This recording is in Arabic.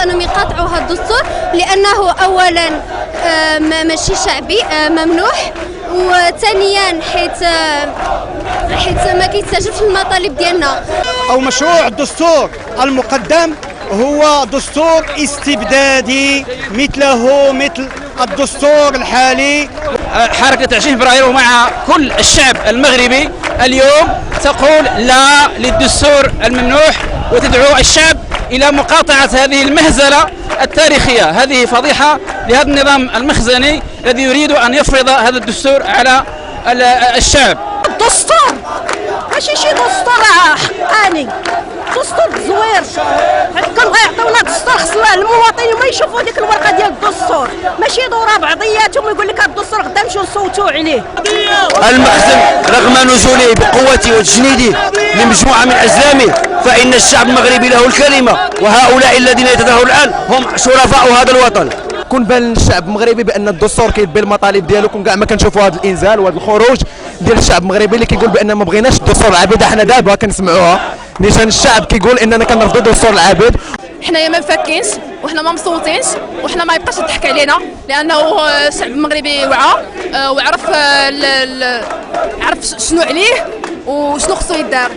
انهم يقاطعوا هذا الدستور لانه اولا ماشي شعبي ممنوح، وثانيا حيث ما كيتستجبش المطالب ديالنا. او مشروع الدستور المقدم هو دستور استبدادي مثل الدستور الحالي. حركة 20 فبراير ومع كل الشعب المغربي اليوم تقول لا للدستور الممنوح، وتدعو الشعب إلى مقاطعة هذه المهزلة التاريخية. هذه فضيحة لهذا النظام المخزني الذي يريد أن يفرض هذا الدستور على الشعب. الدستور ماشي شي دستور حقاني، دستور زوير. كان غيعطيونا دستور خصنا المواطنين ما يشوفوا ديك الورقه ديال الدستور، ماشي يدوروا بعضياتهم ويقول لك الدستور غدا نمشيو نصوتوا عليه. المخزن رغم نزوله بقوته وتجنيده لمجموعه من ازلامه فان الشعب المغربي له الكلمه، وهؤلاء الذين يتظاهرون الان هم شرفاء هذا الوطن. كون بان للشعب المغربي بان الدستور كيلبي المطالب ديالو، كون كاع ما كنشوفوا هذا الانزال وهذا الخروج ديال الشعب المغربي اللي كيقول بان ما بغيناش الدستور العابد. حنا دابا كنسمعوها نيشان الشعب كيقول اننا كنرفضوا الدستور العابد. حنايا ما مفكينش وحنا ما مصوتينش وحنا ما يبقاش يضحك علينا، لانه الشعب المغربي وعى وعرف عرف شنو عليه وشنو خصو يدار.